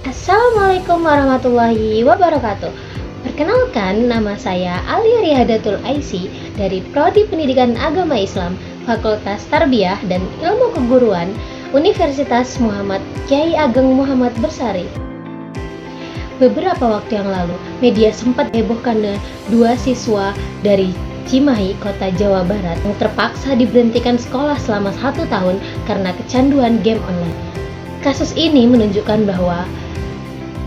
Assalamualaikum warahmatullahi wabarakatuh. Perkenalkan, nama saya Alia Rihadatul Aisy dari Prodi Pendidikan Agama Islam, Fakultas Tarbiyah dan Ilmu Keguruan, Universitas Muhammad Kyai Ageng Muhammad Bersari. Beberapa waktu yang lalu, media sempat heboh karena dua siswa dari Cimahi, Kota Jawa Barat, yang terpaksa diberhentikan sekolah selama 1 tahun karena kecanduan game online. Kasus ini menunjukkan bahwa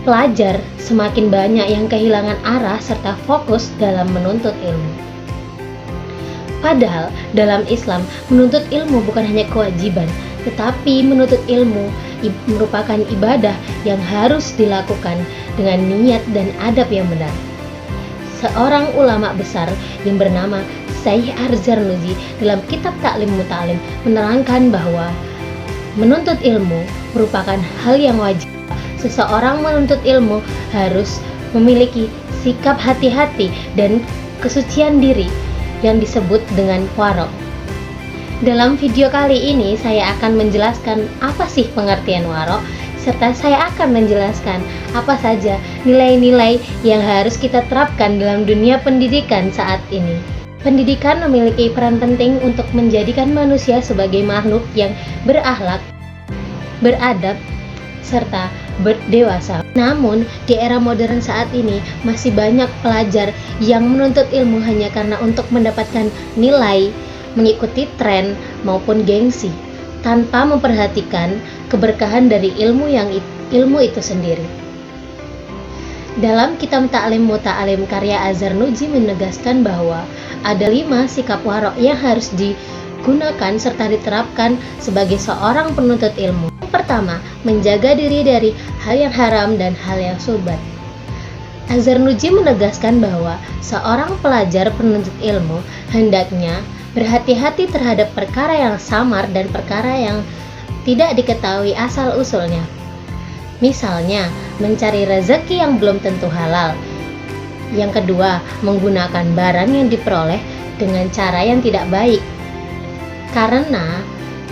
pelajar semakin banyak yang kehilangan arah serta fokus dalam menuntut ilmu. Padahal dalam Islam, menuntut ilmu bukan hanya kewajiban, tetapi menuntut ilmu merupakan ibadah yang harus dilakukan dengan niat dan adab yang benar. Seorang ulama besar yang bernama Syekh Az-Zarnuji dalam kitab Ta'lim Muta'alim menerangkan bahwa menuntut ilmu merupakan hal yang wajib. Seseorang menuntut ilmu harus memiliki sikap hati-hati dan kesucian diri yang disebut dengan waro. Dalam video kali ini saya akan menjelaskan apa sih pengertian waro, serta saya akan menjelaskan apa saja nilai-nilai yang harus kita terapkan dalam dunia pendidikan saat ini. Pendidikan memiliki peran penting untuk menjadikan manusia sebagai makhluk yang berakhlak, beradab, serta berdewasa. Namun, di era modern saat ini masih banyak pelajar yang menuntut ilmu hanya karena untuk mendapatkan nilai, mengikuti tren maupun gengsi, tanpa memperhatikan keberkahan dari ilmu itu sendiri. Dalam kitab Ta'lim Muta'alim karya Az-Zarnuji menegaskan bahwa ada 5 sikap warok yang harus digunakan serta diterapkan sebagai seorang penuntut ilmu. Pertama, menjaga diri dari hal yang haram dan hal yang syubhat. Az-Zarnuji menegaskan bahwa seorang pelajar penuntut ilmu hendaknya berhati-hati terhadap perkara yang samar dan perkara yang tidak diketahui asal-usulnya. Misalnya, mencari rezeki yang belum tentu halal. Yang kedua, menggunakan barang yang diperoleh dengan cara yang tidak baik. Karena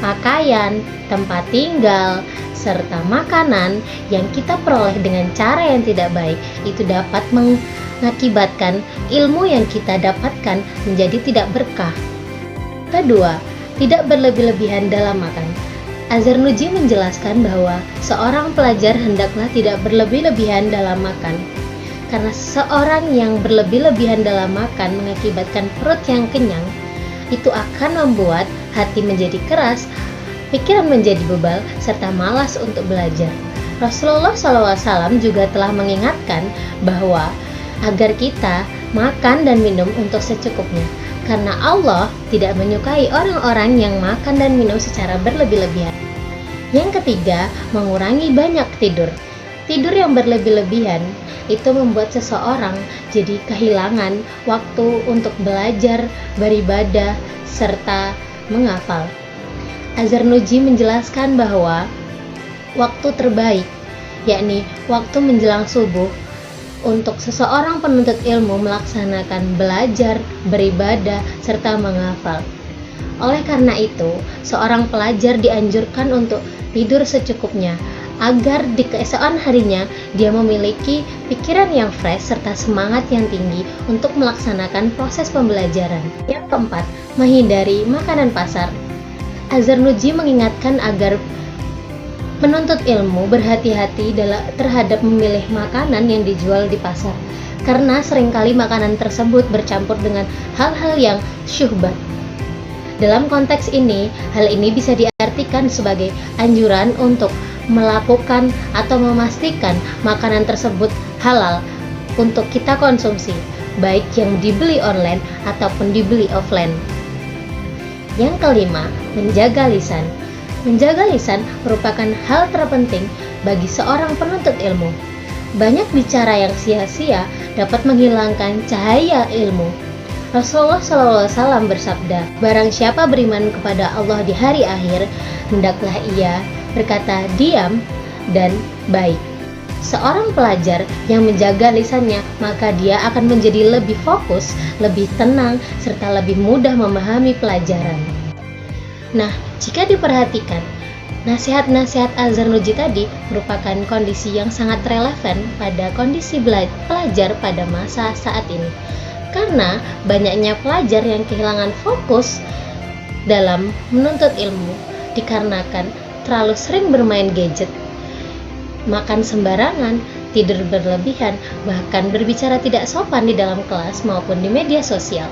pakaian, tempat tinggal, serta makanan yang kita peroleh dengan cara yang tidak baik itu dapat mengakibatkan ilmu yang kita dapatkan menjadi tidak berkah. Kedua, tidak berlebih-lebihan dalam makan. Az-Zarnuji menjelaskan bahwa seorang pelajar hendaklah tidak berlebih-lebihan dalam makan. Karena seorang yang berlebih-lebihan dalam makan mengakibatkan perut yang kenyang, itu akan membuat hati menjadi keras, pikiran menjadi bebal, serta malas untuk belajar. Rasulullah SAW juga telah mengingatkan bahwa agar kita makan dan minum untuk secukupnya, karena Allah tidak menyukai orang-orang yang makan dan minum secara berlebih-lebihan. Yang ketiga, mengurangi banyak tidur. Tidur yang berlebih-lebihan itu membuat seseorang jadi kehilangan waktu untuk belajar, beribadah, serta menghafal. Az-Zarnuji menjelaskan bahwa waktu terbaik, yakni waktu menjelang subuh, untuk seseorang penuntut ilmu melaksanakan belajar, beribadah, serta menghafal. Oleh karena itu, seorang pelajar dianjurkan untuk tidur secukupnya, agar di keesokan harinya dia memiliki pikiran yang fresh serta semangat yang tinggi untuk melaksanakan proses pembelajaran. Yang keempat, menghindari makanan pasar. Az-Zarnuji mengingatkan agar penuntut ilmu berhati-hati terhadap memilih makanan yang dijual di pasar, karena seringkali makanan tersebut bercampur dengan hal-hal yang syubhat. Dalam konteks ini, hal ini bisa diartikan sebagai anjuran untuk melakukan atau memastikan makanan tersebut halal untuk kita konsumsi, baik yang dibeli online ataupun dibeli offline. Yang kelima, menjaga lisan. Menjaga lisan merupakan hal terpenting bagi seorang penuntut ilmu. Banyak bicara yang sia-sia dapat menghilangkan cahaya ilmu. Rasulullah SAW bersabda, barang siapa beriman kepada Allah di hari akhir, hendaklah ia berkata diam dan baik. Seorang pelajar yang menjaga lisannya, maka dia akan menjadi lebih fokus, lebih tenang, serta lebih mudah memahami pelajaran. Nah, jika diperhatikan, Nasihat-nasihat Azhar Nuji tadi merupakan kondisi yang sangat relevan pada kondisi pelajar pada masa saat ini. Karena banyaknya pelajar yang kehilangan fokus dalam menuntut ilmu dikarenakan terlalu sering bermain gadget, makan sembarangan, tidur berlebihan, bahkan berbicara tidak sopan di dalam kelas maupun di media sosial.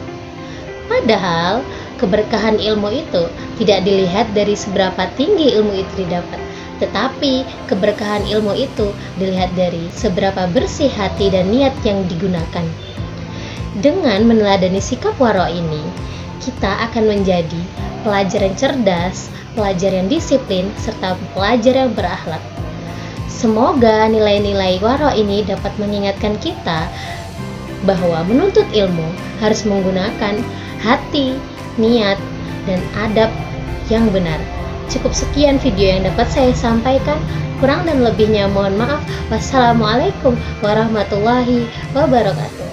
Padahal keberkahan ilmu itu tidak dilihat dari seberapa tinggi ilmu itu didapat, tetapi keberkahan ilmu itu dilihat dari seberapa bersih hati dan niat yang digunakan. Dengan meneladani sikap waro ini, kita akan menjadi pelajar yang cerdas, pelajar yang disiplin, serta pelajar yang berakhlak. Semoga nilai-nilai waro ini dapat mengingatkan kita bahwa menuntut ilmu harus menggunakan hati, niat, dan adab yang benar. Cukup sekian video yang dapat saya sampaikan. Kurang dan lebihnya mohon maaf. Wassalamualaikum warahmatullahi wabarakatuh.